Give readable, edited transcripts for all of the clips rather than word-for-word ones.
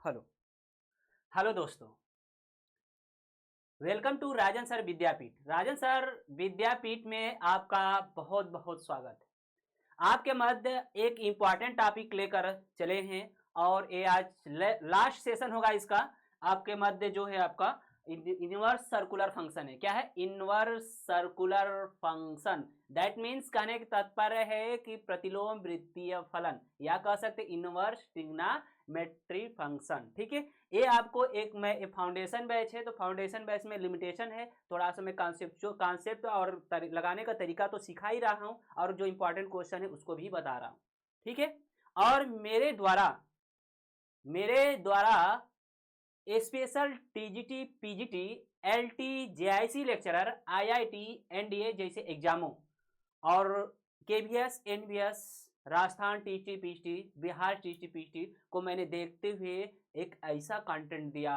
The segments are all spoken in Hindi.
हेलो हेलो दोस्तों, welcome to Rajan sir Vidyapeeth. Rajan sir Vidyapeeth में आपका बहुत बहुत स्वागत है। आपके मध्य एक इम्पॉर्टेंट टॉपिक लेकर चले हैं और ये आज लास्ट सेशन होगा इसका। आपके मध्य जो है आपका इनवर्स सर्कुलर फंक्शन है। क्या है? Inverse circular function. That means कहने के तात्पर्य है कि प्रतिलोम वृत्तीय फलन, या कह सकते इनवर्स ट्रिग्नोमेट्री फंक्शन। ठीक है, ये आपको एक मैं फाउंडेशन बैच है, तो फाउंडेशन बैच में लिमिटेशन है थोड़ा सा। मैं कॉन्सेप्ट और लगाने का तरीका तो सिखा ही रहा हूँ और जो इंपॉर्टेंट क्वेश्चन है उसको भी बता रहा हूँ। ठीक है, और मेरे द्वारा special TGT, PGT, LT, JIC lecturer, IIT, NDA जैसे एग्जामों और KVS, NVS, Rajasthan TGT, PGT, Bihar TGT, PGT को मैंने देखते हुए एक ऐसा कंटेंट दिया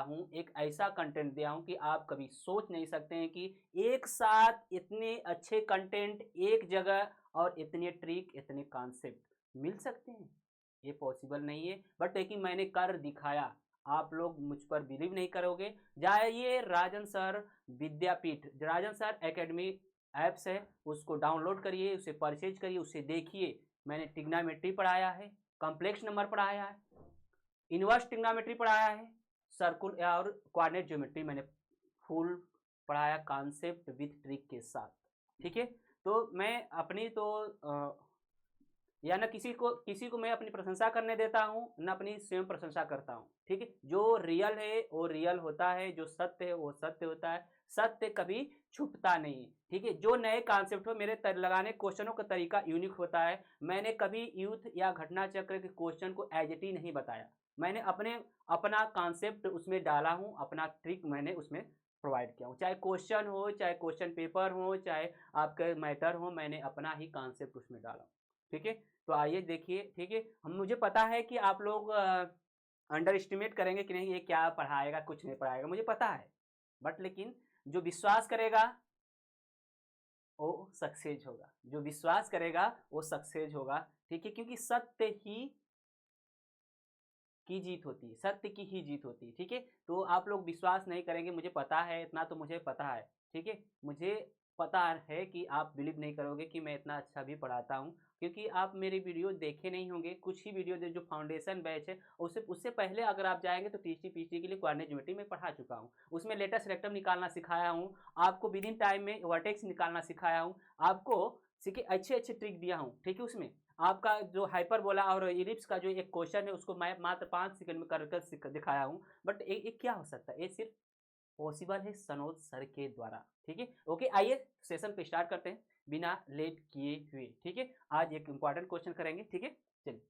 हूं कि आप कभी सोच नहीं सकते हैं कि एक साथ इतने अच्छे कंटेंट एक जगह और इतने ट्रिक, इतने कॉन्सेप्ट मिल सकते हैं। ये पॉसिबल नहीं है, बट लेकिन मैंने कर दिखाया। आप लोग मुझ पर बिलीव नहीं करोगे। जाइए राजन sir Vidyapeeth, Rajan sir academy apps है, उसको डाउनलोड करिए, उसे परचेज करिए, उसे देखिए। मैंने ट्रिग्नोमेट्री पढ़ाया है, कॉम्प्लेक्स नंबर पढ़ाया है, इनवर्स ट्रिग्नोमेट्री पढ़ाया है, सर्कुल और कोऑर्डिनेट ज्योमेट्री मैंने फुल पढ़ाया, कॉन्सेप्ट विथ ट्रिक के साथ। ठीक है, तो मैं अपनी तो या न किसी को मैं अपनी प्रशंसा करने देता हूँ, न अपनी स्वयं प्रशंसा करता हूँ। ठीक है, जो रियल है वो रियल होता है, जो सत्य है वो सत्य होता है, सत्य कभी छुपता नहीं है। ठीक है, जो नए कॉन्सेप्ट हो, मेरे लगाने क्वेश्चनों का तरीका यूनिक होता है। मैंने कभी यूथ या घटना चक्र के क्वेश्चन को एज इट इज नहीं बताया। मैंने अपना कॉन्सेप्ट उसमें डाला हूँ, अपना ट्रिक मैंने उसमें प्रोवाइड किया हूँ। चाहे क्वेश्चन हो, चाहे क्वेश्चन पेपर हो, चाहे आपके मैटर हो, मैंने अपना ही कॉन्सेप्ट उसमें डाला। ठीक है, तो आइए देखिए। ठीक है, मुझे पता है कि आप लोग अंडर एस्टिमेट करेंगे कि नहीं ये क्या पढ़ाएगा, कुछ नहीं पढ़ाएगा, मुझे पता है। बट लेकिन जो विश्वास करेगा वो सक्सेस होगा, जो विश्वास करेगा वो सक्सेस होगा। ठीक है, क्योंकि सत्य की जीत होती है, सत्य की ही जीत होती है। ठीक है, तो आप लोग विश्वास नहीं करेंगे, मुझे पता है, इतना तो मुझे पता है। ठीक है, मुझे पता है कि आप बिलीव नहीं करोगे कि मैं इतना अच्छा भी पढ़ाता हूँ, क्योंकि आप मेरी वीडियो देखे नहीं होंगे। कुछ ही वीडियो जो फाउंडेशन बैच है उससे पहले अगर आप जाएंगे तो टीसी पीसी के लिए कोऑर्डिनेट ज्योमेट्री में पढ़ा चुका हूँ। उसमें लेटेस्ट रेक्टम निकालना सिखाया हूँ आपको, विद इन टाइम में वर्टेक्स निकालना सिखाया हूँ आपको, सीखे अच्छे ट्रिक दिया हूँ। ठीक है, उसमें आपका जो हाइपरबोला और इलिप्स का जो एक क्वेश्चन है उसको मैं मात्र 5 सेकंड में कर दिखाया हूँ। बट ये क्या हो सकता है, ये सिर्फ पॉसिबल है सनोज सर के द्वारा। ठीक है, ओके, आइए सेशन पे स्टार्ट करते हैं बिना लेट किए हुए। ठीक है, आज एक इंपॉर्टेंट क्वेश्चन करेंगे। ठीक है, चलिए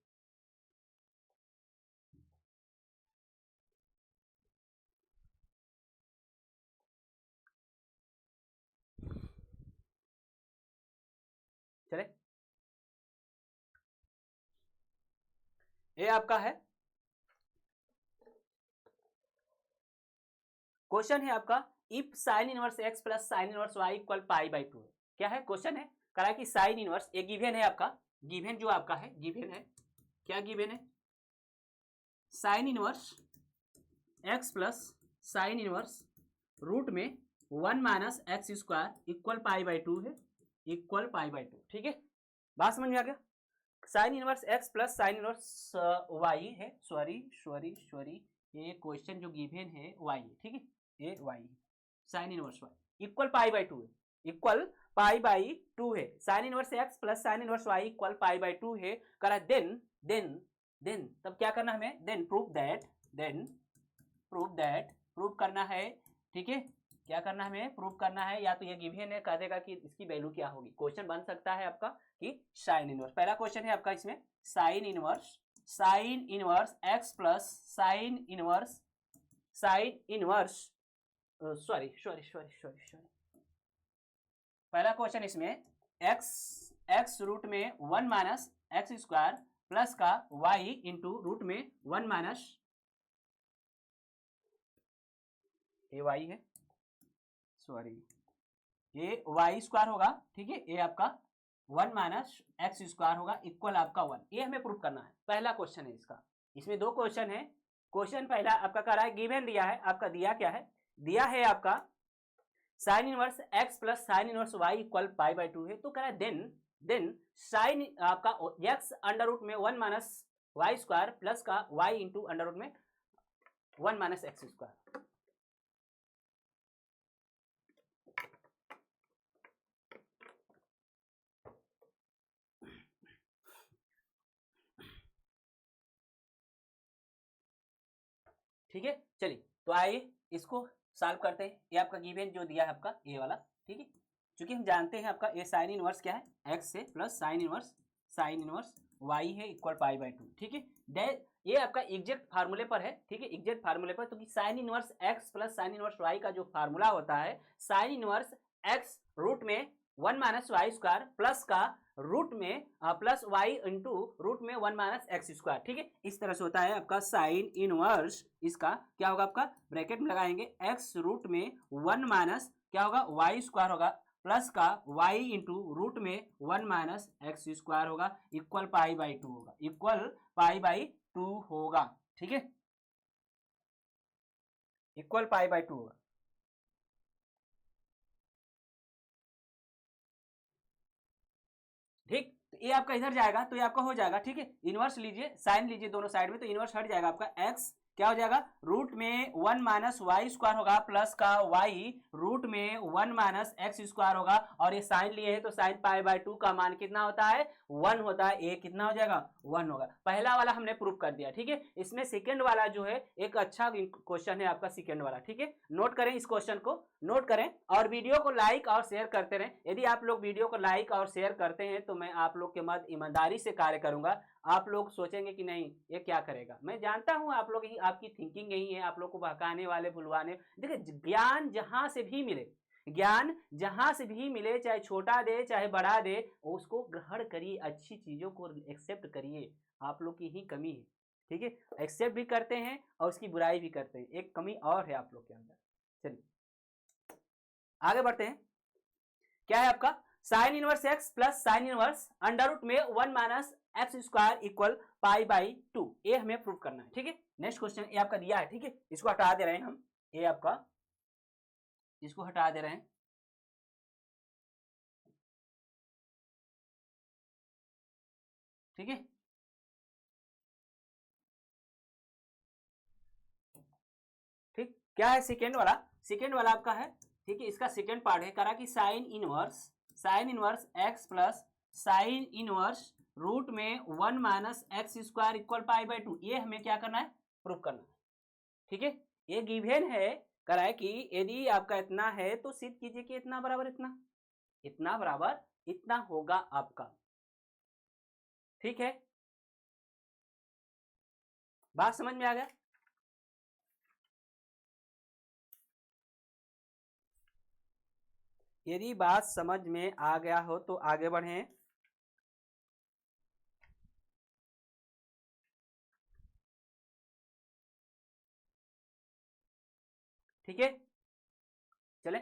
चले। ये आपका है क्वेश्चन, है आपका if sine inverse x plus sine inverse Y equal pi by 2। क्या है क्वेश्चन? है करा कि साइन इनवर्स, ये गिवन है आपका, गिवन जो आपका है गिवन है, क्या गिवन है? Sine inverse x plus sine inverse root में 1 minus x square equal pi by 2 है, इक्वल पाई बाई 2। ठीक है, बात समझ में आ गया? Sine inverse x plus sine inverse y है, सॉरी ये क्वेश्चन जो गिवन है वाई है। ठीक है, ये वाई है, sine inverse Y equal pi by 2 है, इक्वल पाई बाई 2 है। Sine inverse x plus sine inverse Y equal pi by 2 है। करा देन तब क्या करना हमें? देन प्रूव करना है। ठीक है, क्या करना है हमें? प्रूव करना है। या तो ये गिवन है, कह देगा कि इसकी वैल्यू क्या होगी। क्वेश्चन बन सकता है आपका कि साइन इनवर्स, पहला क्वेश्चन है आपका इसमें sign inverse x plus sine inverse sorry पहला क्वेश्चन इसमें एक्स रूट में 1 माइनस एक्स स्क्वायर प्लस का वाई इंटू रूट में 1 माइनस ये वाई है, सॉरी ये वाई स्क्वायर होगा। ठीक है, ये आपका 1 माइनस एक्स स्क्वायर होगा इक्वल आपका 1। ये हमें प्रूफ करना है, पहला क्वेश्चन है इसका। इसमें दो क्वेश्चन है, क्वेश्चन पहला आपका कह रहा है गिवन दिया है, आपका दिया क्या है, दिया है आपका sine inverse x plus sine inverse Y equal pi by 2 है। तो कह रहा है देन साइन आपका एक्स अंडर रूट में 1 माइनस वाई स्क्वायर प्लस का वाई इंटू अंडर रूट में 1 माइनस एक्स स्क्वायर। ठीक है, चलिए तो आइए इसको सॉल्व करते हैं। ये आपका गिवन जो दिया है आपका ये वाला, ठीक है, क्योंकि हम जानते हैं आपका ये साइन इनवर्स क्या है, एक्स से प्लस साइन इनवर्स वाई है इक्वल पाई बाई 2, ठीक है। ये आपका एग्जैक्ट फार्मूले पर है, ठीक है, एग्जैक्ट फार्मूले पर। तो sine inverse x plus sine inverse y का जो फार्मूला होता है, साइन इनवर्स एक्स रूट में 1 माइनस वाई स्क्वायर प्लस का रूट में प्लस वाई इंटू रूट में 1 माइनस एक्स स्क्वायर, ठीक है। इस तरह से होता है आपका साइन इनवर्स, इसका क्या होगा आपका ब्रैकेट में लगाएंगे एक्स रूट में 1 माइनस क्या होगा वाई स्क्वायर होगा प्लस का वाई इंटू रूट में 1 माइनस एक्स स्क्वायर होगा इक्वल पाई बाई 2 होगा, इक्वल पाई बाई 2 होगा, ठीक है, इक्वल पाई बाई 2 होगा। ठीक, तो ये आपका इधर जाएगा तो ये आपका हो जाएगा, ठीक है। इनवर्स लीजिए, साइन लीजिए दोनों साइड में, तो इनवर्स हट जाएगा आपका एक्स क्या हो जाएगा रूट में 1 माइनस वाई स्क्वायर होगा प्लस का वाई रूट में 1 माइनस एक्स स्क्वायर होगा, और ये साइन लिए है तो साइन पाई बाई 2 का मान कितना होता है 1 होता है। ये कितना हो जाएगा 1 होगा। पहला वाला हमने प्रूव कर दिया, ठीक है। इसमें सेकंड वाला जो है एक अच्छा क्वेश्चन है आपका सेकंड वाला, ठीक है। नोट करें, इस क्वेश्चन को नोट करें और वीडियो को लाइक और शेयर करते रहें। यदि आप लोग वीडियो को लाइक और शेयर करते हैं तो मैं आप लोग के मध्य ईमानदारी से कार्य करूंगा। आप लोग सोचेंगे कि नहीं ये क्या करेगा, मैं जानता हूं आप लोग ही, आपकी थिंकिंग यही है, आप लोग को बहकाने वाले भुलवाने। देखिए ज्ञान जहां से भी मिले, ज्ञान जहां से भी मिले, चाहे छोटा दे चाहे बड़ा दे, उसको ग्रहण करिए, अच्छी चीजों को एक्सेप्ट करिए। आप लोग की ही कमी है, ठीक है, एक्सेप्ट भी करते हैं और उसकी बुराई भी करते हैं, एक कमी और है आप लोग के अंदर। चलिए आगे बढ़ते हैं। क्या है आपका sine inverse x plus sine inverse under root में 1 minus x square equal pi by 2, ये हमें प्रूव करना है, ठीक है। नेक्स्ट क्वेश्चन ये आपका दिया है, ठीक है, इसको हटा दे रहे हैं हम, ये आपका इसको हटा दे रहे हैं, ठीक है। ठीक, क्या है सेकेंड वाला आपका है, ठीक है। इसका सेकेंड पार्ट है, करा कि sine inverse x plus sine inverse root में 1 minus x square equal pi by 2, ये हमें क्या करना है प्रूफ करना है, ठीक है। ये गिवन है, करा है कि यदि आपका इतना है तो सिद्ध कीजिए कि इतना बराबर इतना, इतना बराबर इतना होगा आपका, ठीक है। बात समझ में आ गया। यदि बात समझ में आ गया हो तो आगे बढ़ें। ठीक है, चले।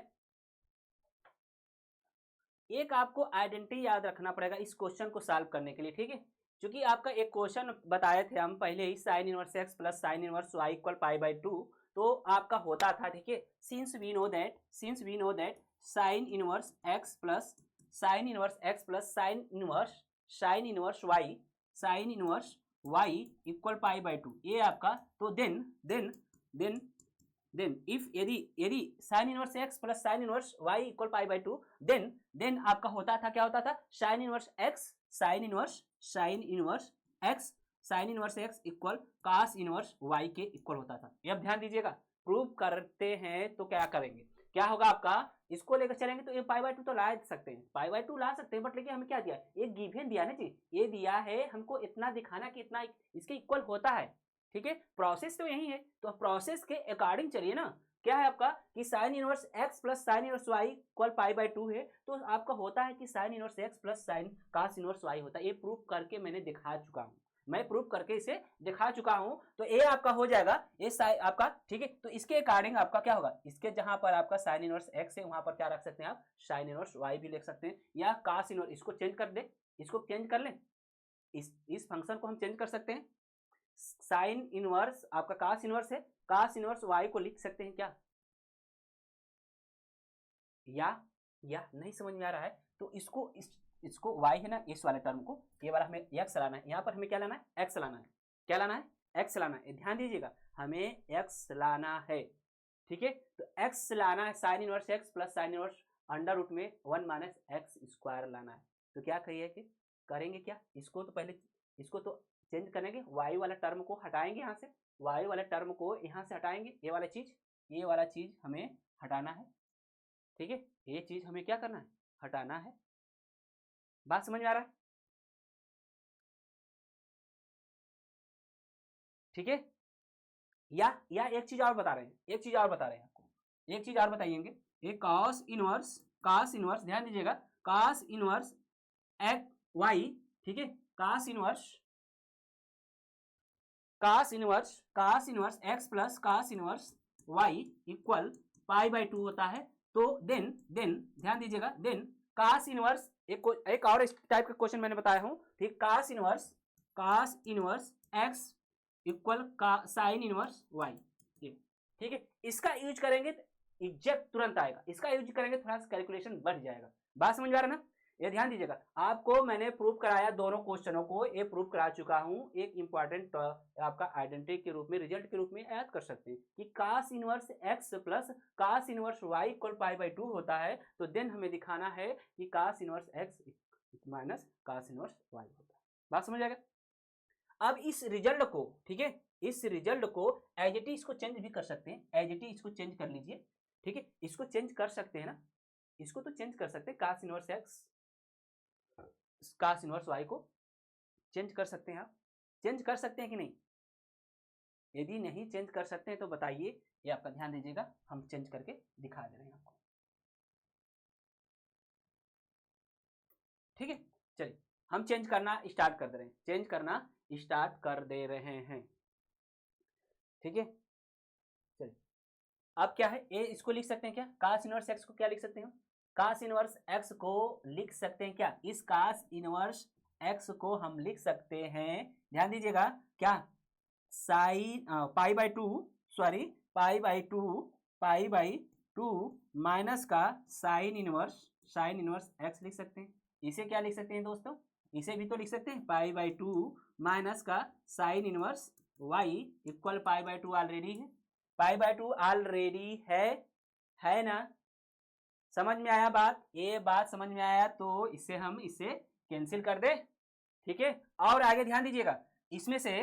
एक आपको आइडेंटिटी याद रखना पड़ेगा इस क्वेश्चन को सॉल्व करने के लिए, ठीक है। क्योंकि आपका एक क्वेश्चन बताए थे हम पहले ही, sine inverse x plus sine inverse Y equal pi by 2, तो आपका होता था, ठीक है, since we know that sine inverse x plus sine inverse Y equal pi by 2, ये आपका। तो देन इफ यदि sine inverse x plus sine inverse Y equal pi by 2, then आपका होता था, क्या होता था, sine inverse x equal cos inverse Y के इक्वल होता था। ये अब ध्यान दीजिएगा, प्रूव करते हैं तो क्या करेंगे, क्या होगा आपका, इसको लेकर चलेंगे तो ये पाई बाई 2 तो ला सकते हैं, पाई बाई 2 ला सकते हैं, बट लेकिन हमें क्या दिया, एक गिवन दिया ना जी, ये दिया है हमको इतना दिखाना कि इतना इसके इक्वल होता है, ठीक है। प्रोसेस तो यही है, तो प्रोसेस के अकॉर्डिंग चलिए ना। क्या है आपका कि sine inverse x plus sine inverse Y equal pi by 2 है, तो आपका होता है कि sine inverse x plus sine cos inverse Y होता है। ये प्रूफ करके मैंने दिखा चुका हूं, मैं प्रूफ करके इसे दिखा चुका हूं, तो ये आपका हो जाएगा ये आपका, ठीक है। तो इसके अकॉर्डिंग आपका क्या होगा, इसके जहां पर आपका साइन इनवर्स एक्स है वहां पर क्या रख सकते हैं आप, साइन इनवर्स वाई भी लिख सकते हैं, या कास इनवर्स, इसको चेंज कर दे, इसको चेंज कर लें, इस फंक्शन को हम चेंज कर सकते हैं, साइन इनवर्स आपका कास इनवर्स है, कास इनवर्स वाई को लिख सकते हैं क्या? या नहीं समझ में आ रहा है तो इसको y है ना, इस वाले टर्म को, ये वाला हमें x लाना है, यहाँ पर हमें क्या लाना है? x लाना है। क्या लाना है? x लाना है। ध्यान दीजिएगा, हमें x लाना है, ठीक है। तो x लाना है, sine inverse x plus sine inverse under root में 1 माइनस एक्स स्क्वायर लाना है। तो क्या करेंगे क्या? इसको तो पहले इसको तो चेंज करेंगे, y वाला टर्म को हटाएंगे, यहाँ से y वाले टर्म को यहाँ से हटाएंगे, ये वाला चीज हमें हटाना है, ठीक है। ये चीज हमें क्या करना है? हटाना है। बात समझ में आ रहा है? ठीक है। या एक चीज और बता रहे हैं, आपको एक चीज और बताइएंगे, ये cos इनवर्स, ध्यान दीजिएगा, cos इनवर्स एक्स वाई, ठीक है, cos inverse x plus cos inverse Y equal pi by 2 होता है। तो देन ध्यान दीजिएगा, देन cos इनवर्स एक और इस टाइप का क्वेश्चन मैंने बताया हूं, ठीक, cos inverse x equal sine inverse y, ठीक है। इसका यूज करेंगे तो एग्जैक्ट तुरंत आएगा, इसका यूज करेंगे थोड़ा सा कैलकुलेशन बढ़ जाएगा। बात समझ में आ रहा है ना? ये ध्यान दीजिएगा, आपको मैंने प्रूव कराया दोनों क्वेश्चनों को, ये प्रूव करा चुका हूं, एक इंपॉर्टेंट आपका आइडेंटिटी के रूप में, रिजल्ट के रूप में याद कर सकते हैं कि cos inverse x plus cos inverse y equal pi by 2 होता है। तो देन हमें दिखाना है कि cos inverse x minus cos inverse y होता है। बात समझ आएगा? अब इस रिजल्ट को, ठीक है, इस रिजल्ट को एज इट इज इसको चेंज भी कर सकते हैं, एज इट इज इसको चेंज कर लीजिए, ठीक है, इसको चेंज कर सकते हैं ना, इसको तो चेंज कर सकते हैं, cos inverse x cos inverse y को चेंज कर सकते हैं, आप चेंज कर सकते हैं कि नहीं? यदि नहीं चेंज कर सकते हैं तो बताइए, ये आपका ध्यान दीजिएगा, हम चेंज करके दिखा दे रहे हैं आपको, ठीक है। चलिए हम चेंज करना स्टार्ट कर दे रहे हैं, ठीक है। चलिए अब क्या है, ये इसको लिख सकते हैं क्या? cos इनवर्स x को क्या लिख सकते हैं? cos इनवर्स x को लिख सकते हैं क्या? इस cos इनवर्स x को हम लिख सकते हैं, ध्यान दीजिएगा, क्या? Sine pi by two minus का साइन इनवर्स x लिख सकते हैं। इसे क्या लिख सकते हैं दोस्तों? इसे भी तो लिख सकते हैं, पाई बाई 2 माइनस का sine inverse y equal pi by 2 already है, पाई बाई 2 ऑलरेडी है ना? समझ में आया बात? ये बात समझ में आया तो इसे कैंसिल कर दे, ठीक है। और आगे ध्यान दीजिएगा, इसमें से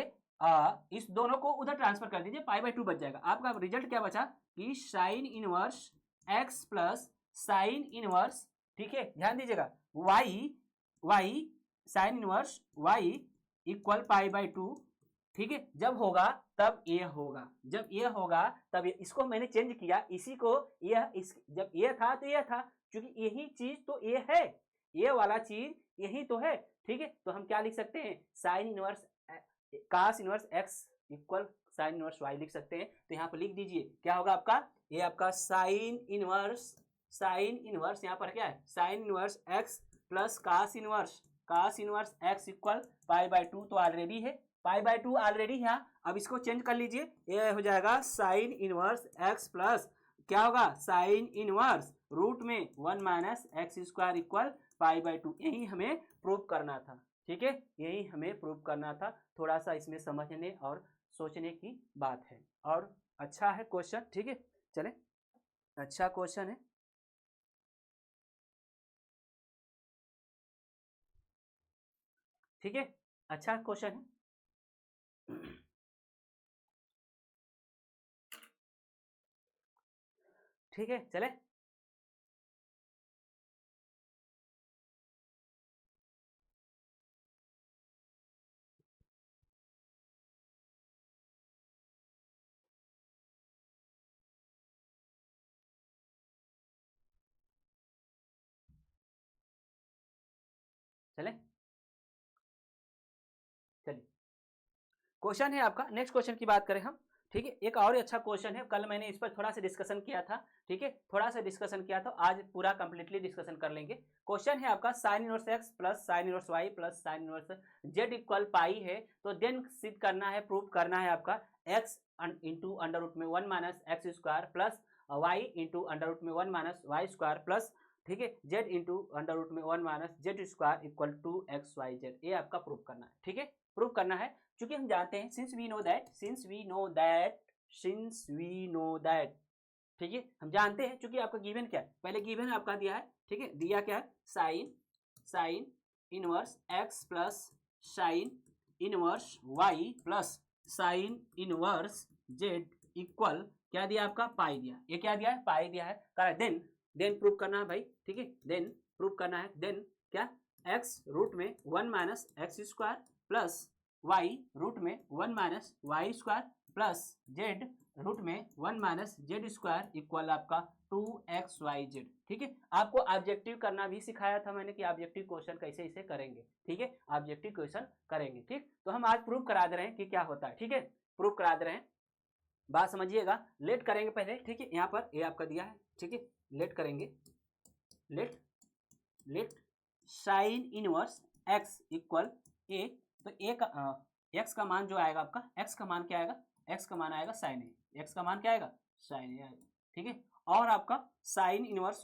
इस दोनों को उधर ट्रांसफर कर दीजिए, पाई बाई 2 बच जाएगा। आपका रिजल्ट क्या बचा कि sine inverse x plus sine inverse, ठीक है, ध्यान दीजिएगा, y sine inverse y equal pi by 2, ठीक है। जब होगा तब ये होगा, जब ये होगा तब ये, इसको मैंने चेंज किया, इसी को जब ये था तो ये था, क्योंकि यही चीज तो ये है, ये वाला चीज यही तो है, ठीक है। तो हम क्या लिख सकते हैं? Sine inverse cos inverse x equal sine inverse y लिख सकते हैं। तो यहाँ पर लिख दीजिए, क्या होगा आपका? ये आपका साइन इनवर्स यहाँ पर क्या है? Sine inverse x plus cos inverse x equal pi by 2 तो ऑलरेडी है, पाई बाई 2 ऑलरेडी है। अब इसको चेंज कर लीजिए, ये हो जाएगा साइन इनवर्स x प्लस क्या होगा? साइन इनवर्स रूट में 1 minus x square equal pi by 2। यही हमें प्रूव करना था, ठीक है, यही हमें प्रूव करना था। थोड़ा सा इसमें समझने और सोचने की बात है, और अच्छा है क्वेश्चन, ठीक है। चले, अच्छा क्वेश्चन है, ठीक है, अच्छा क्वेश्चन है। ठीक है, चले, चले, चलिए क्वेश्चन है आपका, नेक्स्ट क्वेश्चन की बात करें हम, ठीक है। एक और अच्छा क्वेश्चन है, कल मैंने इस पर थोड़ा सा डिस्कशन किया था, ठीक है, थोड़ा सा डिस्कशन किया था, आज पूरा कंप्लीटली डिस्कशन कर लेंगे। क्वेश्चन है आपका sine inverse x plus sine inverse y plus sine inverse z equal pi है, तो देन सिद्ध करना है, प्रूव करना है आपका एक्स इंटू अंडर रूट में 1 minus x square plus y into under root में 1 माइनस वाई स्क्वायर प्लस, ठीक है, जेड इंटू अंडर रूट में 1 minus z square equal to x y z. ये आपका प्रूव करना है, ठीक है, प्रूव करना है। क्योंकि हम जानते हैं सिंस वी नो दैट, ठीक है, हम जानते हैं, क्योंकि आपका गिवन क्या है, पहले गिवन आपका दिया है, ठीक है, दिया क्या है, sine inverse x plus sine inverse y plus sine inverse z equal क्या दिया आपका, पाई दिया। ये क्या दिया है, पाई दिया है। देन प्रूव करना है भाई, ठीक है, देन प्रूव करना है, देन क्या, एक्स रूट में 1 minus x square plus y root में 1 minus y square plus z root में 1 माइनस जेड स्क्वायर इक्वल आपका 2xyz, ठीक है। आपको ऑब्जेक्टिव करना भी सिखाया था मैंने कि ऑब्जेक्टिव क्वेश्चन कैसे इसे करेंगे, ठीक है, ऑब्जेक्टिव क्वेश्चन करेंगे, ठीक। तो हम आज प्रूव करा दे रहे हैं कि क्या होता है, ठीक है, प्रूव करा दे रहे हैं, बात समझिएगा। लेट करेंगे पहले, ठीक है, यहाँ पर ये आपका दिया है, ठीक है, लेट करेंगे, let sine inverse x equal A, तो ए का एक्स का मान जो आएगा आपका, एक्स का मान क्या आएगा, एक्स का मान आएगा साइन ए, एक्स का मान क्या आएगा, साइन ए आएगा, ठीक है। और आपका साइन इनवर्स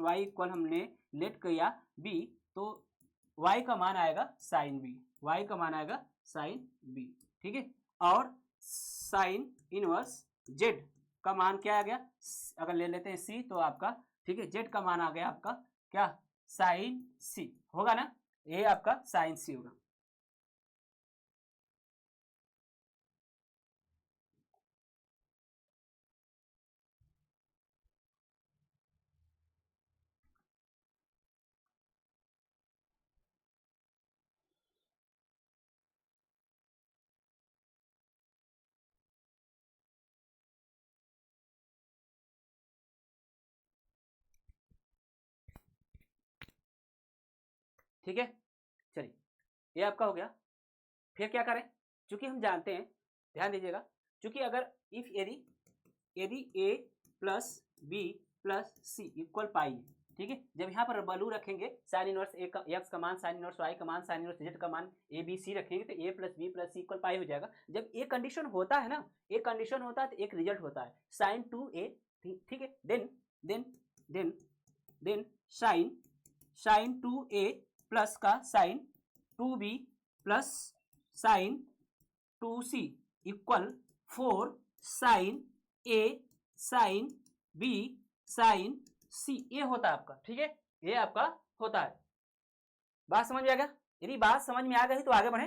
वाई इक्वल हमने लेट किया बी, तो वाई का मान आएगा साइन बी, वाई का मान आएगा साइन बी, ठीक है। और साइन इनवर्स जेड का मान क्या आ गया, अगर ले लेते हैं सी तो आपका, ठीक है, जेड का मान आ गया आपका क्या, साइन सी होगा ना, ये आपका साइन सी होगा। ठीक है, चलिए ये आपका हो गया। फिर क्या करें, क्योंकि हम जानते हैं, ध्यान दीजिएगा, क्योंकि अगर इफ यदि ए प्लस बी प्लस सी इक्वल पाई है, ठीक है, जब यहाँ पर वैल्यू रखेंगे साइन इनवर्स ए का एक्स का मान, साइन इनवर्स वाई का मान, साइन इनवर्स जेड का मान, ए बी सी रखेंगे तो ए प्लस बी प्लस सी इक्वल पाई हो जाएगा। जब ये कंडीशन होता है ना, एक कंडीशन होता है तो एक रिजल्ट होता है साइन 2a, ठीक है, देन साइन 2a प्लस का sine 2b plus sine 2c equal 4 sine a sine b sine c, ये होता है आपका, ठीक है, ये आपका होता है। बात समझ में आ गया, यदि बात समझ में आ गई तो आगे बढ़े।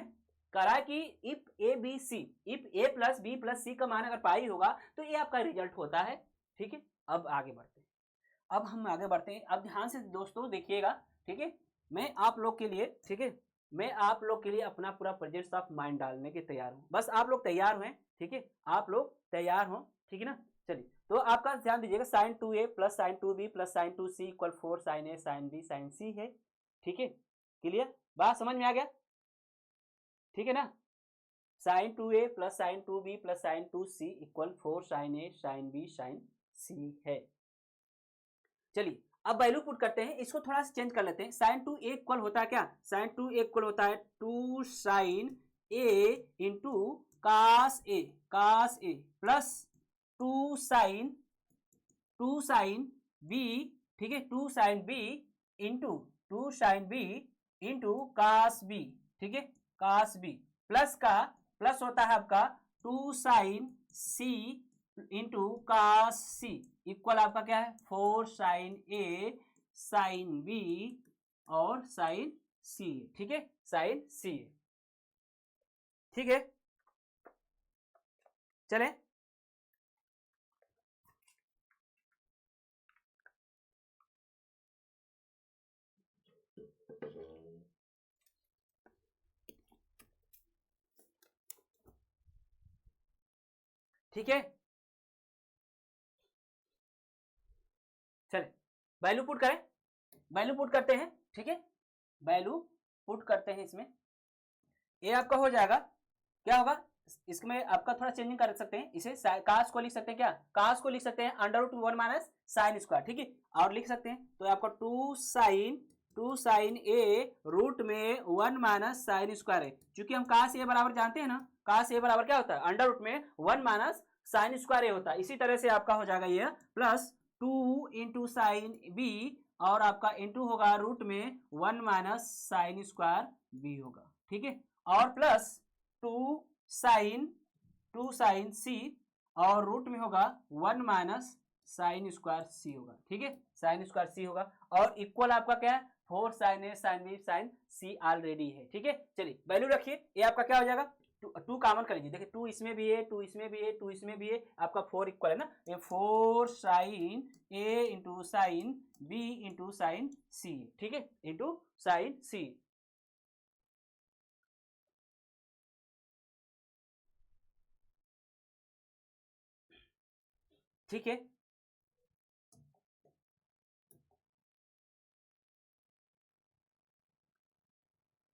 करा कि if A plus B plus C का मान अगर पाई होगा तो ये आपका रिजल्ट होता है, ठीक है। अब आगे बढ़ते हैं, अब हम आगे बढ़ते हैं, अब ध्यान से दोस्तों देखिएगा, ठीक है, मैं आप लोग के लिए, ठीक है, मैं आप लोग के लिए अपना पूरा प्रेजेंस ऑफ माइंड डालने के तैयार हूँ, बस आप लोग तैयार हुए, ठीक है, आप लोग तैयार हो, ठीक है ना। चलिए तो आपका ध्यान दीजिएगा, sine 2a plus sine 2b plus sine 2c equal 4 sine a sine b sine c है, ठीक है, क्लियर, बात समझ में आ गया, ठीक है ना। Sine 2a plus sine 2b plus sine 2c equal 4 sine a sine b sine c है। चलिए अब वैल्यू पुट करते हैं, इसको थोड़ा सा चेंज कर लेते हैं। साइन 2a इक्वल होता है क्या, साइन 2a इक्वल होता है 2 sine a into cos a plus 2 sign b, ठीक है, 2 sign b into cos b, ठीक है, कास b प्लस का प्लस होता है आपका 2 sine c into cos c equal आपका क्या है 4 साइन ए साइन बी और साइन सी, ठीक है, साइन सी, ठीक है। चले ठीक है, चले वैल्यू पुट करें, वैल्यू पुट करते हैं, ठीक है, वैल्यू पुट करते हैं इसमें, ये आपका हो जाएगा, क्या होगा इसमें आपका थोड़ा चेंजिंग कर सकते हैं, इसे कास को लिख सकते हैं, क्या कास को लिख सकते हैं under root 1 minus sine square, ठीक है, और लिख सकते हैं तो आपका टू साइन ए रूट में 1 माइनस साइन स्क्वायर है। क्योंकि हम कास ए बराबर जानते हैं ना, कास ए बराबर क्या होता है अंडर रूट में 1 माइनस साइन स्क्वायर ए होता है। इसी तरह से आपका हो जाएगा ये प्लस 2 इंटू साइन बी और आपका इंटू होगा रूट में 1 माइनस साइन स्क्वायर बी होगा, ठीक है, और प्लस 2 साइन सी और रूट में होगा 1 माइनस साइन स्क्वायर सी होगा, ठीक है, साइन स्क्वायर सी होगा, और इक्वल आपका क्या है 4 sine a sine B sign C already है, ठीक है। चलिए वैल्यू रखिए, ये आपका क्या हो जाएगा 2 कॉमन कर लीजिए, देखिए 2 इसमें भी है, 2 इसमें भी है, 2 इसमें भी है, आपका 4 इक्वल है ना, ये 4 sine A into sine B into sine सी, ठीक है, इंटू साइन सी। ठीक है,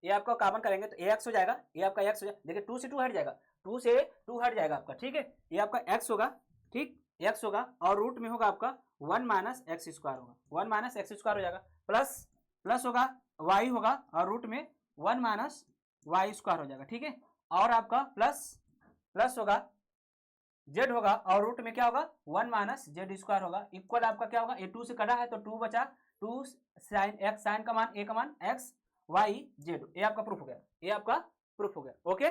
ये आपका कॉमन करेंगे तो एक्स हो जाएगा, ये आपका एक्स हो जाएगा, देखिए 2 से 2 हट जाएगा, 2 से 2 हट जाएगा आपका, ठीक है, ये आपका एक्स होगा, ठीक, एक्स होगा, और रूट में होगा आपका 1 माइनस एक्स स्क्वायर होगा, 1 माइनस एक्स स्क्वायर हो जाएगा, प्लस होगा वाई होगा और रूट में 1 माइनस वाई स्क्वायर हो जाएगा, ठीक है, और आपका प्लस होगा जेड होगा और रूट में क्या होगा 1 माइनस जेड स्क्वायर होगा, इक्वल आपका क्या होगा, ये 2 से कटा है तो 2 बचा, 2 साइन एक्स, साइन का मान ए का मान एक्स वाई जेड, ये आपका प्रूफ हो गया, ये आपका प्रूफ हो गया, ओके,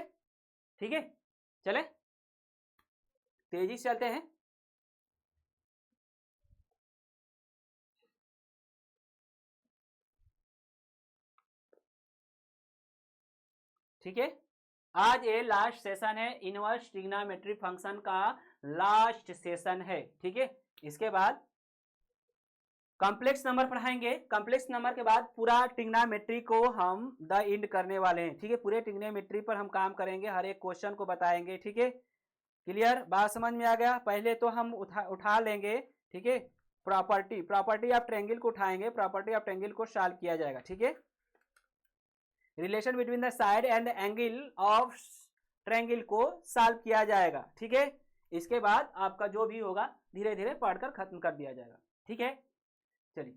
ठीक है। चले तेजी से चलते हैं, ठीक है, आज ये लास्ट सेशन है, इनवर्स ट्रिग्नोमेट्री फंक्शन का लास्ट सेशन है, ठीक है, इसके बाद कॉम्प्लेक्स नंबर पढ़ाएंगे, कॉम्प्लेक्स नंबर के बाद पूरा ट्रिग्नोमेट्री को हम द एंड करने वाले हैं, ठीक है, पूरे ट्रिग्नोमेट्री पर हम काम करेंगे, हर एक क्वेश्चन को बताएंगे, ठीक है, क्लियर, बात समझ में आ गया। पहले तो हम उठा लेंगे, ठीक है, प्रॉपर्टी ऑफ ट्रायंगल को उठाएंगे, प्रॉपर्टी ऑफ ट्रायंगल को सॉल्व किया जाएगा, ठीक है, relation between the side and angle of triangle को सॉल्व किया जाएगा, ठीक है, इसके बाद आपका जो भी होगा धीरे धीरे पढ़कर खत्म कर दिया जाएगा, ठीक है। चलिए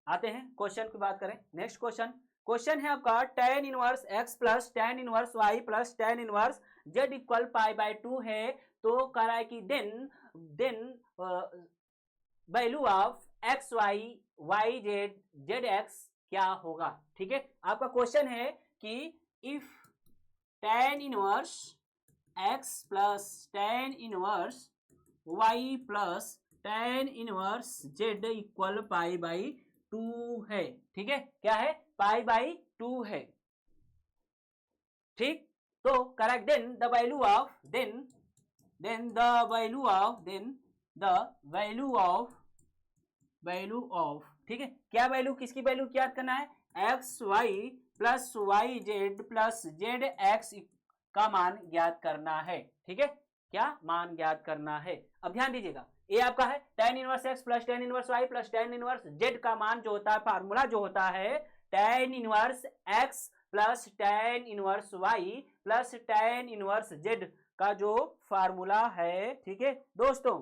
आते हैं क्वेश्चन की बात करें, नेक्स्ट क्वेश्चन है आपका tan inverse x plus tan inverse y plus tan inverse z equal π/2 है, तो कह रहा है कि then value of X Y Y Z Z X क्या होगा, ठीक है, आपका क्वेश्चन है कि if tan inverse x plus tan inverse y plus tan inverse z equal π/2 है, ठीक है, क्या है π/2 है, ठीक, तो correct then the value of ठीक है, क्या वैल्यू, किसकी वैल्यू क्या करना है, x y plus y z plus z x का मान ज्ञात करना है, ठीक है, क्या मान ज्ञात करना है। अब ध्यान दीजिएगा, ये आपका है tan inverse x plus tan inverse y plus tan inverse z का मान जो होता है, फार्मूला जो होता है tan inverse x plus tan inverse y plus tan inverse z का जो फार्मूला है, ठीक है दोस्तों,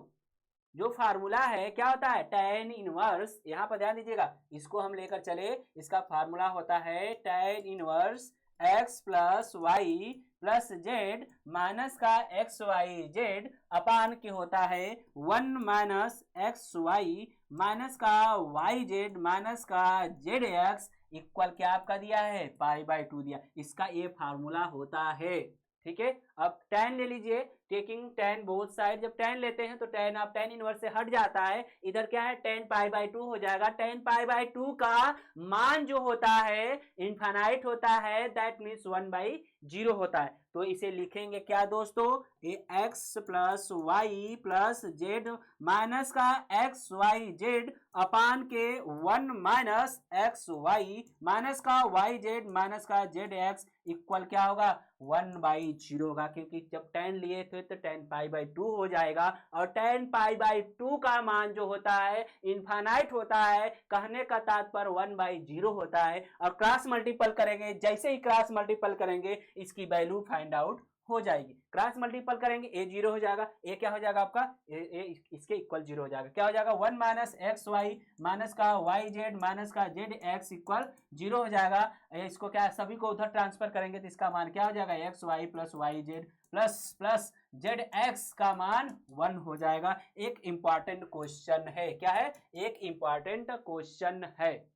जो फार्मूला है क्या होता है tan इनवर्स, यहां पर ध्यान दीजिएगा, इसको हम लेकर चले, इसका फार्मूला होता है tan inverse x plus y plus z minus का एक्स वाई जेड अपान के होता है 1 माइनस एक्स वाई माइनस का वाई जेड माइनस का जेड एक्स इक्वल क्या आपका दिया है π/2 दिया, इसका ये फार्मूला होता है, ठीक है। अब tan ले लीजिए, टेकिंग tan बोथ साइड, जब tan लेते हैं तो tan आप tan इनवर्स से हट जाता है, इधर क्या है tan π/2 हो जाएगा, tan π/2 का मान जो होता है इनफाइनाइट होता है, दैट मीन्स 1/0 होता है, तो इसे लिखेंगे क्या दोस्तों, ये x plus y plus z minus का एक्स वाई जेड अपान के 1 माइनस एक्स वाई माइनस का वाई जेड माइनस का जेड एक्स इक्वल क्या होगा 1/0 होगा, क्योंकि जब tan लिए थे तो tan π/2 हो जाएगा, और tan π/2 का मान जो होता है इनफाइनाइट होता है, कहने का तात्पर्य 1/0 होता है, और क्रॉस मल्टीपल करेंगे, जैसे ही क्रॉस मल्टीपल करेंगे इसकी वैल्यू फाइंड आउट हो जाएगी। क्रॉस मल्टीपल करेंगे ए 0 हो जाएगा, ए क्या हो जाएगा आपका ए इसके इक्वल 0 हो जाएगा। क्या हो जाएगा 1 माइनस एक्स वाई माइनस का वाई जेड माइनस का जेड एक्स इक्वल 0 हो जाएगा। इसको क्या सभी को उधर ट्रांसफर करेंगे तो इसका मान क्या हो जाएगा x y plus y z plus plus z x का मान 1 हो जाएगा। एक इंपॉर्टेंट क्वेश्चन है, क्या है, एक इंपॉर्टेंट क्वेश्चन है।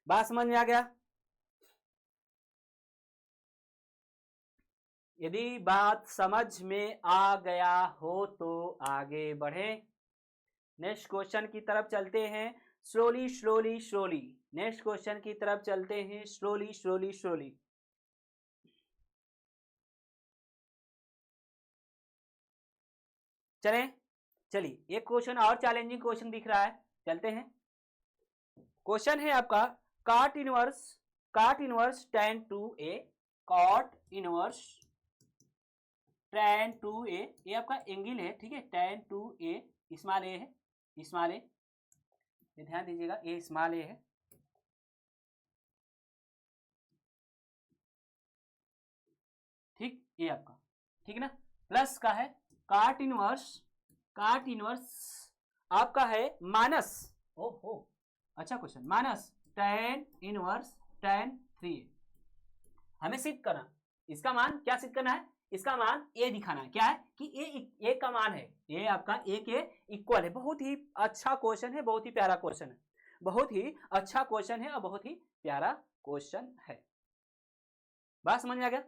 बात समझ में आ गया? यदि बात समझ में आ गया हो तो आगे बढ़े, नेक्स्ट क्वेश्चन की तरफ चलते हैं। Slowly slowly slowly next question की तरफ चलते हैं, स्लोली स्लोली स्लोली। चलें, चलिए एक क्वेश्चन और चैलेंजिंग क्वेश्चन दिख रहा है, चलते हैं। क्वेश्चन है आपका cot inverse tan 2a, cot inverse tan 2a, ये आपका एंगल है, ठीक है, tan 2a स्मॉल ए है, स्मॉल ए, ध्यान दीजिएगा ये स्मॉल ए है, ठीक, ये आपका ठीक है ना, प्लस का है कॉट इनवर्स आपका है माइनस, ओहो अच्छा question, minus tan inverse tan 3a। हमें सिद्ध करना, इसका मान क्या सिद्ध करना है, इसका मान ए दिखाना है, क्या है कि ए का मान है, ये आपका ए के इक्वल है। बहुत ही अच्छा क्वेश्चन है, बहुत ही प्यारा क्वेश्चन है, बहुत ही अच्छा क्वेश्चन है और बहुत ही प्यारा क्वेश्चन है। बात समझ में आ गया?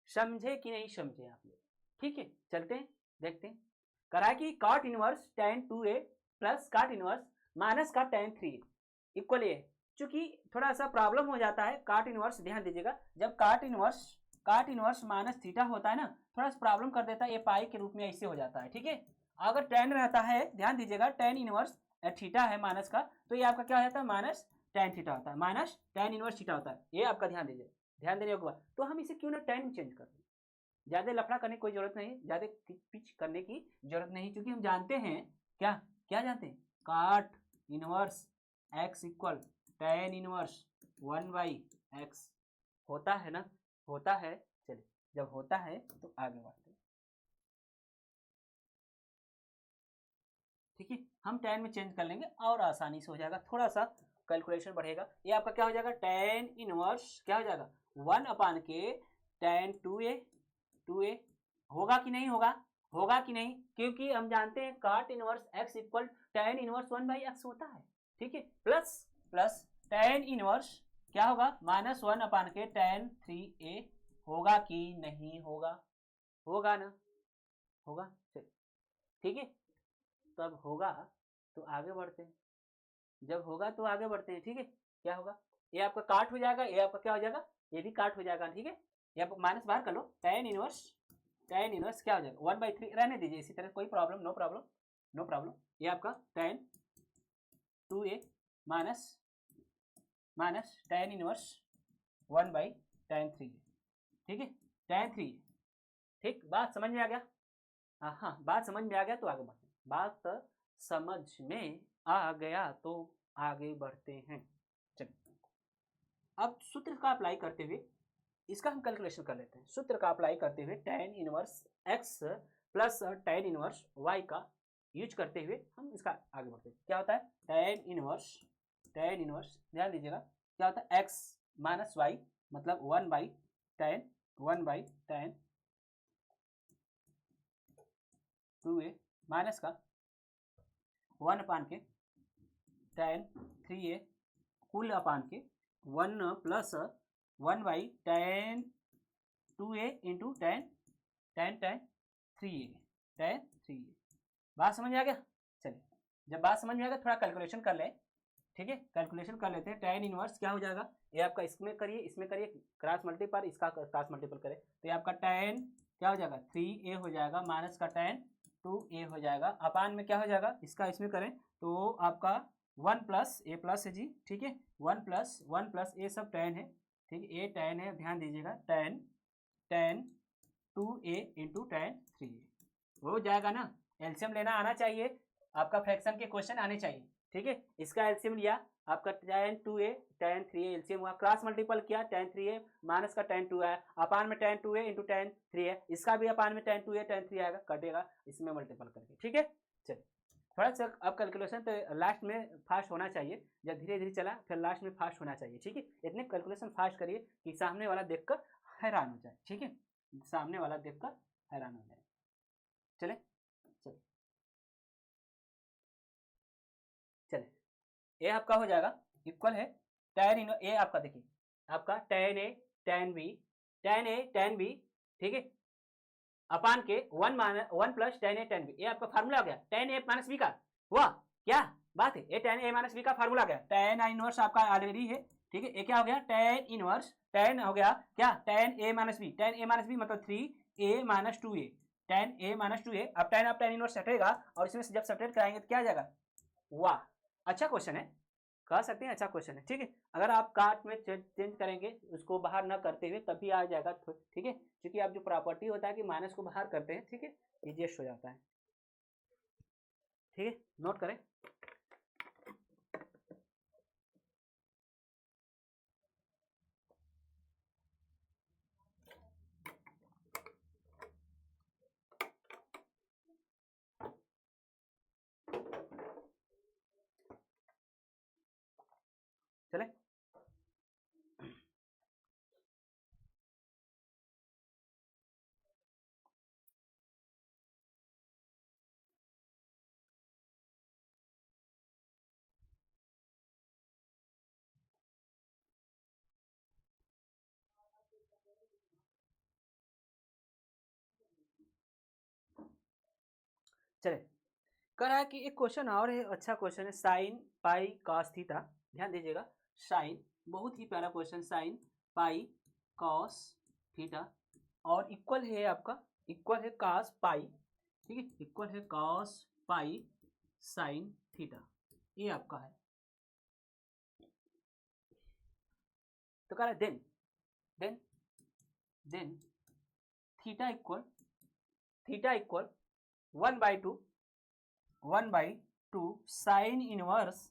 समझे कि नहीं समझे आप लोग? ठीक है, चलते हैं देखते हैं। करा कि cot inverse tan 2a plus cot inverse minus का tan 3a इक्वल ए। चूंकि थोड़ा सा प्रॉब्लम हो जाता है कॉट इनवर्स, ध्यान दीजिएगा, जब कॉट इनवर्स माइनस थीटा होता है ना, थोड़ा सा प्रॉब्लम कर देता है, ये पाई के रूप में ऐसे हो जाता है, ठीक है। अगर tan रहता है, ध्यान दीजिएगा, tan इनवर्स थीटा है माइनस का, तो ये आपका क्या हो जाता है माइनस tan थीटा होता है, माइनस tan इनवर्स थीटा होता है, ये आपका ध्यान दीजिए, ध्यान देने के बाद। तो हम इसे क्यों ना tan चेंज कर दें, ज्यादा लफड़ा करने की कोई जरूरत नहीं, ज्यादा पिच करने की जरूरत नहीं, क्योंकि हम जानते हैं क्या क्या जानते हैं, cot inverse x equal tan inverse 1/x होता है ना, होता है। चलिए जब होता है तो आगे बढ़ते हैं, ठीक है, हम tan में चेंज कर लेंगे और आसानी से हो जाएगा, थोड़ा सा कैलकुलेशन बढ़ेगा। ये आपका क्या हो जाएगा tan इनवर्स क्या हो जाएगा 1/के tan 2a होगा कि नहीं होगा, होगा कि नहीं, क्योंकि हम जानते हैं cot inverse x equal tan inverse 1/x होता है, ठीक है, प्लस tan इनवर्स क्या होगा -1/के tan 3a होगा कि नहीं होगा, होगा ना, होगा, ठीक है। तब होगा तो आगे बढ़ते हैं, जब होगा तो आगे बढ़ते हैं, ठीक है। क्या होगा, ये आपका काट हो जाएगा, ये आपका क्या हो जाएगा, ये भी काट हो जाएगा, ठीक है। ये आप माइनस बाहर कर लो, tan इनवर्स क्या हो जाएगा 1/3 रहने दीजिए इसी तरह, कोई प्रॉब्लम नो प्रॉब्लम। ये आपका tan 2a minus tan inverse 1/tan 3a, ठीक है, tan 3a, ठीक। बात समझ में आ गया? हाँ, बात समझ में आ गया तो आगे बढ़ते हैं, बात समझ में आ गया तो आगे बढ़ते हैं। चलिए अब सूत्र का अप्लाई करते हुए इसका हम कैलकुलेशन कर लेते हैं। सूत्र का अप्लाई करते हुए tan inverse x plus tan inverse y का यूज करते हुए हम इसका आगे बढ़ते हैं। क्या होता है tan इनवर्स ध्यान दीजिएगा, क्या होता है x माइनस y मतलब 1/tan 2a माइनस का 1/के tan 3a कुल अपान के 1 plus 1/tan 2a into tan 3a बात समझ में आ गया? चलिए जब बात समझ में आ गया थोड़ा कैलकुलेशन कर ले, ठीक है, कैलकुलेशन कर लेते हैं। tan इनवर्स क्या हो जाएगा, ये आपका इसमें करिए क्रॉस मल्टीपल, इसका क्रॉस मल्टीपल करें तो ये आपका tan क्या हो जाएगा 3a हो जाएगा माइनस का tan 2a हो जाएगा, अपान में क्या हो जाएगा इसका इसमें करें तो आपका 1 प्लस ए प्लस है जी, ठीक है, 1 प्लस ए सब tan है, ठीक है, ए tan है, ध्यान दीजिएगा tan 2a into tan 3a हो जाएगा ना। एलसीएम लेना आना चाहिए, आपका फ्रैक्शन के क्वेश्चन आने चाहिए, ठीक है। इसका एलसीएम लिया आपका tan 2a tan 3a LCM हुआ, क्रॉस मल्टीपल किया tan 3a माइनस का tan 2 है, अपान में tan 2a into tan 3a, इसका भी अपान में tan 2a tan 3 आएगा, कटेगा इसमें मल्टीपल करके। ठीक है, चलिए थोड़ा सा अब कैलकुलेशन तो लास्ट में फास्ट होना चाहिए, जब धीरे धीरे चला फिर लास्ट में फास्ट होना चाहिए। ठीक है, इतने कैलकुलेशन फास्ट करिए कि सामने वाला देखकर हैरान हो जाए। ठीक है, सामने वाला देखकर हैरान हो जाए। चले चले चले ए आपका हो जाएगा इक्वल है tan इन ए, आपका देखिए आपका tan a tan b, ठीक है, अपान के 1 plus tan a tan b, ये आपका फार्मूला हो गया tan a माइनस बी का। वाह क्या बात है, ये tan a माइनस बी का फार्मूला गया, tan इनवर्स आपका ऑलरेडी है। ठीक है, ये क्या हो गया tan इनवर्स, tan हो गया क्या tan a minus b, tan a minus b मतलब 3a minus 2a, tan a minus 2a। अब tan इनवर्स हटेगा और इसमें से जब सब्ट्रैक्ट कराएंगे तो क्या आ जाएगा। वाह अच्छा क्वेश्चन है, कह सकते हैं अच्छा क्वेश्चन है। ठीक है, अगर आप कार्ट में चेंज करेंगे उसको बाहर ना करते हुए तभी आ जाएगा। ठीक है, क्योंकि आप जो प्रॉपर्टी होता है कि माइनस को बाहर करते हैं, ठीक है, इजिएस्ट हो जाता है। ठीक है, नोट करें। चले चले कह रहा है कि एक क्वेश्चन और है, अच्छा क्वेश्चन है, साइन पाई कॉस थीटा। ध्यान दीजिएगा, साइन बहुत ही प्यारा question, sine pi cos theta और इक्वल है आपका, इक्वल है कॉस पाई। ठीक है, इक्वल है कॉस पाई साइन थीटा, ये आपका है। तो कह रहा है then theta equal 1/2 sine inverse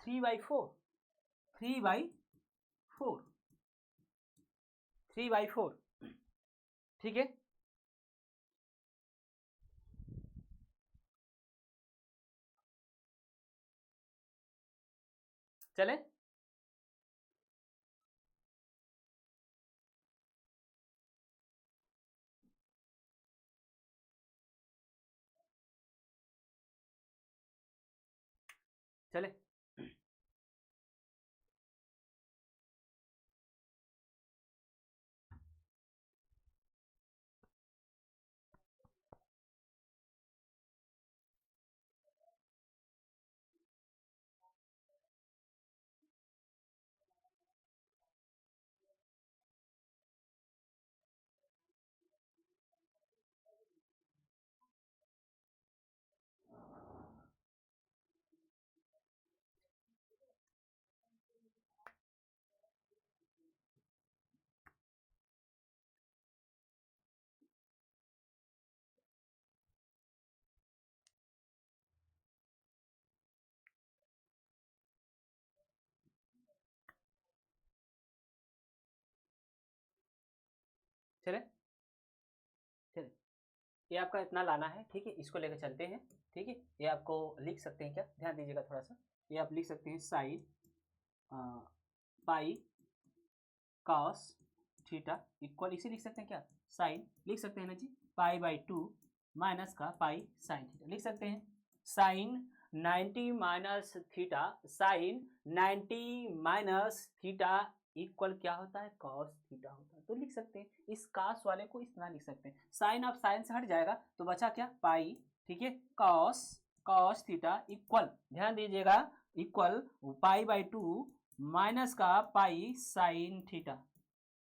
3/4 ठीक है। चले चले चले चले ये आपका इतना लाना है। ठीक है, इसको लेकर चलते हैं। ठीक है, ये आपको लिख सकते हैं क्या, ध्यान दीजिएगा थोड़ा सा, ये आप लिख सकते हैं sine pi cos theta equal, इसे लिख सकते हैं क्या, साइन लिख सकते हैं ना जी, पाई/2 माइनस का पाई साइन थीटा लिख सकते हैं। Sine 90 minus theta, sine 90 minus theta equal क्या होता है, कॉस थीटा होता है। तो लिख सकते हैं इस कॉस वाले को इस तरह लिख सकते हैं, साइन ऑफ साइन से हट जाएगा तो बचा क्या पाई। ठीक है, कॉस थीटा इक्वल, ध्यान दीजिएगा, इक्वल पाई/2 माइनस का पाई साइन थीटा।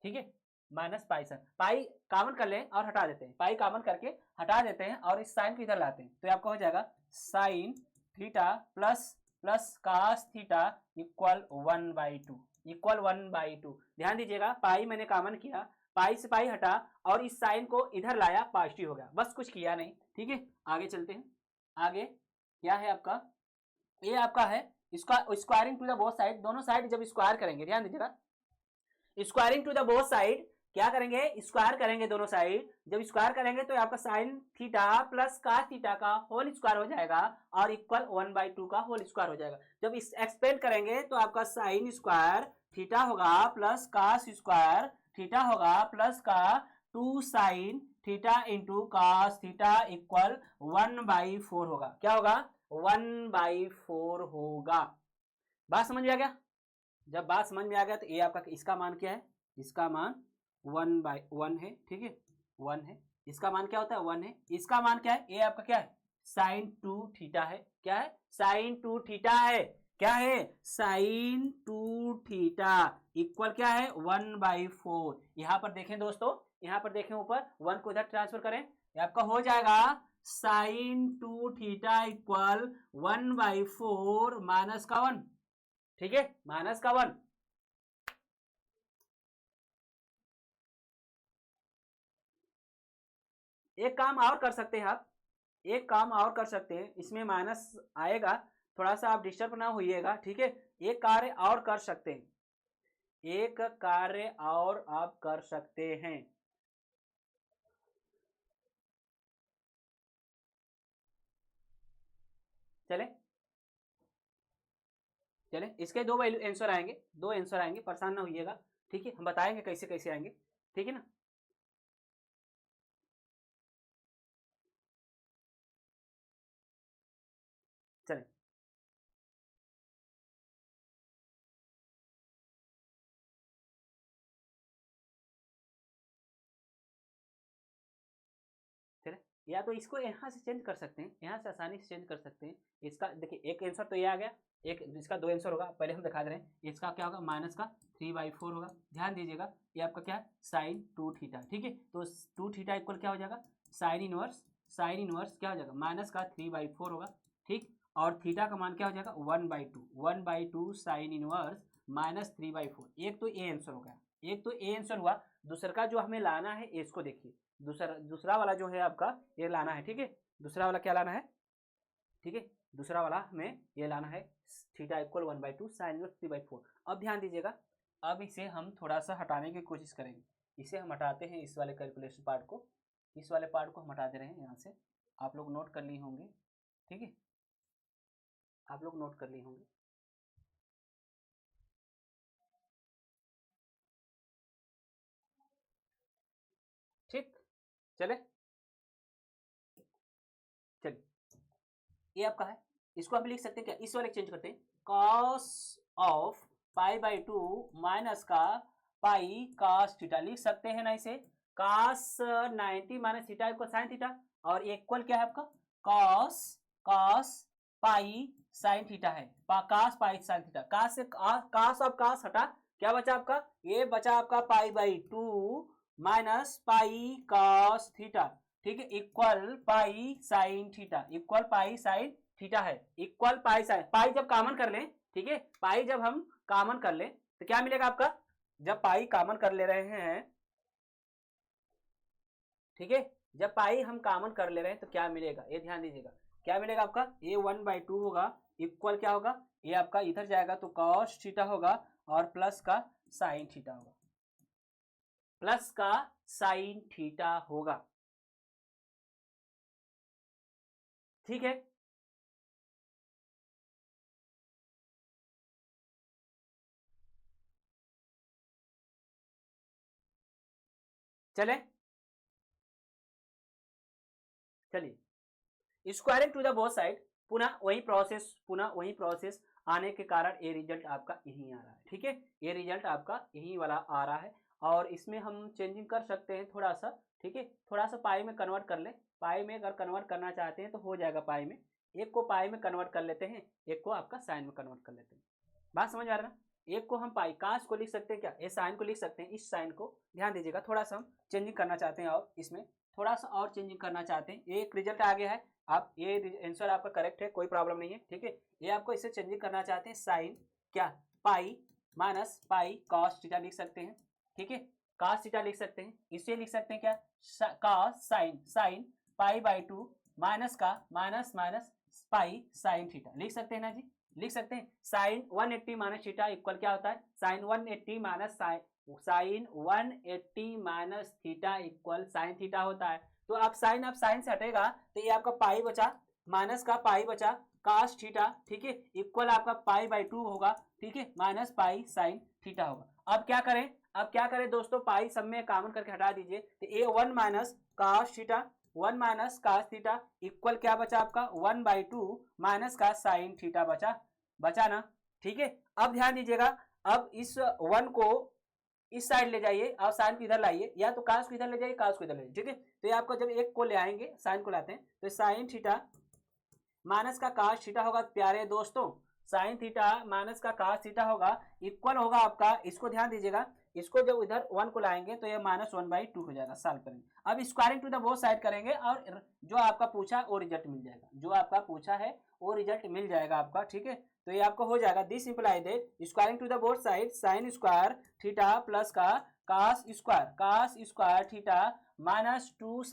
ठीक है, minus pi sign, pi common कर लें और हटा देते हैं, पाई कॉमन करके हटा देते हैं और इस साइन को इधर लाते हैं तो आपका हो जाएगा sine theta plus cos theta equal 1/2 ध्यान दीजिएगा, पाई मैंने कॉमन किया, पाई से पाई हटा और इस साइन को इधर लाया, पॉजिटिव हो गया, बस कुछ किया नहीं। ठीक है, आगे चलते हैं। आगे क्या है आपका, ये आपका है squaring to the both side, दोनों साइड जब स्क्वायर करेंगे, ध्यान दीजिएगा, squaring to the both side क्या करेंगे, स्क्वायर करेंगे दोनों साइड, जब स्क्वायर करेंगे तो आपका sine theta plus cos theta का होल स्क्वायर हो जाएगा और इक्वल 1/2 का होल स्क्वायर हो जाएगा। जब इस एक्सपेंड करेंगे तो आपका साइन स्क्वायर थीटा होगा प्लस कॉस स्क्वायर थीटा होगा प्लस का 2 sine theta into cos theta equal 1/4 होगा। क्या होगा, 1/4 होगा। बात समझ में आ गया? जब बात समझ में आ गया तो ये आपका इसका मान क्या है, इसका मान 1/1 है, ठीक है, 1 है। इसका मान क्या होता है, 1 है। इसका मान क्या है, ये आपका क्या है, साइन 2 थीटा है। क्या है, साइन 2 थीटा है। क्या है, साइन 2 थीटा इक्वल क्या है, 1/4। यहां पर देखें दोस्तों, यहां पर देखें ऊपर 1 को इधर ट्रांसफर करें, ये आपका हो जाएगा साइन 2 थीटा इक्वल 1/4 माइनस का 1, ठीक है, माइनस का 1। एक काम और कर सकते हैं आप, एक काम और कर सकते हैं, इसमें माइनस आएगा, थोड़ा सा आप डिस्टर्ब ना होइएगा, ठीक है। एक कार्य और कर सकते हैं, एक कार्य और आप कर सकते हैं। चले चले, इसके दो वैल्यू आंसर आएंगे, दो आंसर आएंगे, परेशान ना होइएगा, ठीक है, हम बताएंगे कैसे कैसे आएंगे, ठीक है ना। चले चले, या तो इसको यहाँ से चेंज कर सकते हैं, यहाँ से आसानी से चेंज कर सकते हैं। इसका देखिए एक आंसर तो ये आ गया, एक इसका दो आंसर होगा, पहले हम दिखा दे रहे हैं। इसका क्या होगा, माइनस का 3/4 होगा। ध्यान दीजिएगा, ये आपका क्या है, साइन 2 थीटा, ठीक है। तो 2 थीटा इक्वल क्या हो जाएगा, साइन इनवर्स, साइन इनवर्स क्या हो जाएगा, माइनस का 3/4 होगा, ठीक। और थीटा का मान क्या हो जाएगा, 1/2 साइन इनवर्स माइनस 3/4। एक तो ए आंसर हो गया, एक तो ए आंसर हुआ। दूसरा का जो हमें लाना है, इसको देखिए, दूसरा वाला जो है आपका ये लाना है, ठीक है। दूसरा वाला क्या लाना है, ठीक है, दूसरा वाला हमें ये लाना है थीटा इक्वल 1/2 साइन इनवर्स 3/4। अब ध्यान दीजिएगा, अब इसे हम थोड़ा सा हटाने की कोशिश करेंगे। इसे हम हटाते हैं, इस वाले कैलकुलेशन पार्ट को, इस वाले पार्ट को हम हटा दे रहे हैं यहाँ से। आप लोग नोट कर लिए होंगे, ठीक है, आप लोग नोट कर लिए होंगे। ठीक, चले चलिए, ये आपका है, इसको हम लिख सकते हैं क्या, इस वाले चेंज करते हैं, कॉस ऑफ π/2 माइनस का पाई कॉस थीटा लिख सकते हैं ना इसे। Cos 90 minus theta equal sine theta, और इक्वल क्या है आपका, cos cos pi sine theta है, cos pi sine theta. Cos से कॉस ऑफ कॉस हटा, क्या बचा आपका, ये बचा आपका π/2 माइनस पाई कॉस थीटा, ठीक है, इक्वल पाई sine theta, equal pi sine theta है, इक्वल पाई साइन। पाई जब कॉमन कर लें, ठीक है, पाई जब हम कॉमन कर लें तो क्या मिलेगा आपका, जब पाई कॉमन कर ले रहे हैं, ठीक है, जब पाई हम कॉमन कर ले रहे हैं तो क्या मिलेगा, ये ध्यान दीजिएगा, क्या मिलेगा आपका, ये 1/2 होगा, इक्वल क्या होगा, ये आपका इधर जाएगा तो कॉस थीटा होगा और प्लस का साइन थीटा होगा, प्लस का साइन थीटा होगा, ठीक है। चले चलिए, squaring to the both side, पुनः वही प्रोसेस, पुनः वही प्रोसेस आने के कारण ये रिजल्ट आपका यही आ रहा है, ठीक है, ये रिजल्ट आपका यही वाला आ रहा है। और इसमें हम चेंजिंग कर सकते हैं थोड़ा सा, ठीक है, थोड़ा सा पाई में कन्वर्ट कर ले, पाई में अगर कन्वर्ट करना चाहते हैं तो हो जाएगा पाई में, एक को पाई में कन्वर्ट कर लेते हैं, एक को आपका साइन में कन्वर्ट कर लेते हैं। बात समझ आ रहा है ना, एक को हम पाई काश को लिख सकते हैं क्या, ये साइन को लिख सकते हैं, इस साइन को ध्यान दीजिएगा, थोड़ा सा हम चेंजिंग करना चाहते हैं और इसमें थोड़ा सा और चेंजिंग करना चाहते हैं। एक रिजल्ट आ गया है, आप ये आंसर आपका करेक्ट है, कोई प्रॉब्लम नहीं है, ठीक है। ये आपको इसे चेंजिंग करना चाहते हैं, साइन क्या, पाई माइनस पाई कॉस थीटा लिख सकते हैं, ठीक है, कॉस थीटा लिख सकते हैं, इसे लिख सकते हैं क्या, कॉस साइन, साइन π/2 माइनस का minus minus pi sine theta लिख सकते हैं ना जी, लिख सकते हैं साइन 180 माइनस थीटा इक्वल क्या होता है, sine 180 minus sine 180 minus theta equal sine theta होता है। तो आप साइन से हटेगा तो ये आपका पाई बचा, माइनस का पाई बचा कास थीटा, ठीक है, इक्वल आपका पाई बाई 2 होगा, ठीक है, माइनस पाई साइन थीटा होगा। अब क्या करें दोस्तों, पाई सब में कॉमन करके हटा दीजिए, तो ये 1 minus cos theta, 1 minus cos theta equal क्या बचा आपका 1/2 माइनस का साइन थीटा बचा ना, ठीक है। अब ध्यान दीजिएगा, अब इस 1 को इस साइड ले जाइए और साइन को इधर लाइए, या तो कास को इधर ले जाइए, कास को इधर ले जाइए, ठीक है। तो ये आपको जब एक को ले आएंगे, साइन को लाते हैं, तो साइन थीटा माइनस का कास थीटा होगा प्यारे दोस्तों, साइन थीटा माइनस का कास थीटा होगा, इक्वल होगा आपका, इसको ध्यान दीजिएगा, इसको जब इधर 1 को लाएंगे तो ये -1/2 हो जाएगा, सॉल्व करेंगे। अब squaring to the both side करेंगे और जो आपका पूछा वो रिजल्ट मिल जाएगा, जो आपका पूछा है वो रिजल्ट मिल जाएगा आपका, ठीक है। तो ये आपको हो जाएगा, this imply that squaring to the both side sine square theta plus का cos square theta -2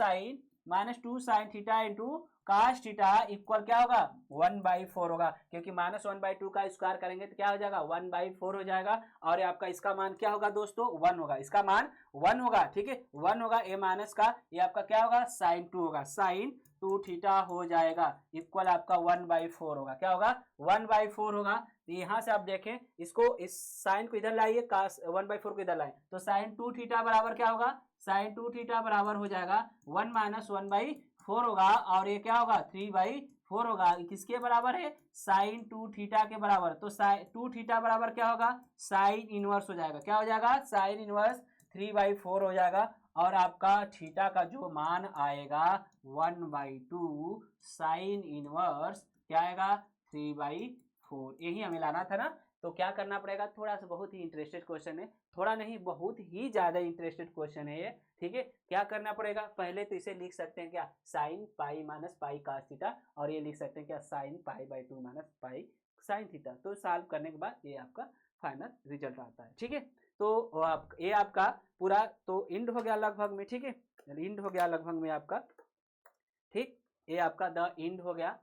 sine theta into cos theta equal क्या होगा 1/4 होगा, क्योंकि -1/2 का स्क्वायर करेंगे तो क्या हो जाएगा 1/4 हो जाएगा, और आपका इसका मान क्या होगा दोस्तों 1 होगा, इसका मान 1 होगा, ठीक है, 1 होगा। ए माइनस का ये आपका क्या होगा साइन 2 होगा, साइन 2 थीटा हो जाएगा, इक्वल आपका 1/4 होगा, क्या होगा 1/4 होगा। तो यहाँ से आप देखें, इसको इस साइन को इधर लाइए, कास 1/4 को इधर लाए, तो साइन 2 थीटा बराबर क्या होगा, साइन 2 थीटा बराबर हो जाएगा 1 - 1/4 होगा, और ये क्या होगा 3/4 होगा, किसके बराबर है साइन 2 थीटा के बराबर। तो साइन 2 थीटा बराबर क्या होगा साइन इनवर्स हो जाएगा, क्या हो जाएगा साइन इनवर्स 3/4 हो जाएगा, और आपका थीटा का जो मान आएगा 1/2 साइन इनवर्स क्या आएगा 3/4, यही हमें लाना था ना। तो क्या करना पड़ेगा, थोड़ा सा बहुत ही इंटरेस्टेड क्वेश्चन है, थोड़ा नहीं बहुत ही ज्यादा इंटरेस्टेड क्वेश्चन है ये, ठीक है। क्या करना पड़ेगा, पहले तो इसे लिख सकते हैं क्या sine pi minus pi cos theta, और ये लिख सकते हैं क्या साइन पाई/2 माइनस पाई साइन थीटा। तो सॉल्व करने के बाद ये आपका फाइनल रिजल्ट आता है, ठीक है। तो ये आपका पूरा तो इंड हो गया लगभग में, ठीक है, इंड हो गया लगभग में आपका, ठीक, ये आपका द इंड हो गया,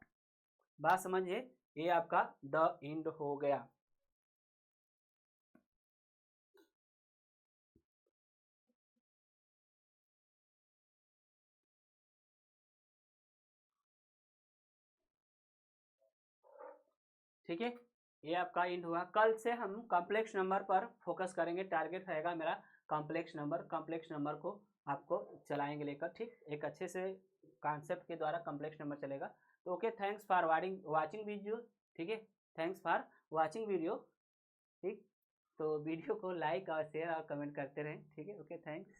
बात समझिए, ये आपका द इंड हो गया। ठीक है, ये आपका इंड हुआ। कल से हम कॉम्प्लेक्स नंबर पर फोकस करेंगे, टारगेट रहेगा मेरा कॉम्प्लेक्स नंबर को आपको चलाएंगे लेकर, ठीक, एक अच्छे से कॉन्सेप्ट के द्वारा कॉम्प्लेक्स नंबर चलेगा। तो okay, thanks for watching video, ठीक है, थैंक्स फॉर वाचिंग वीडियो, ठीक। तो वीडियो को लाइक और शेयर और कमेंट करते रहें, ठीक है, ओके, थैंक्स।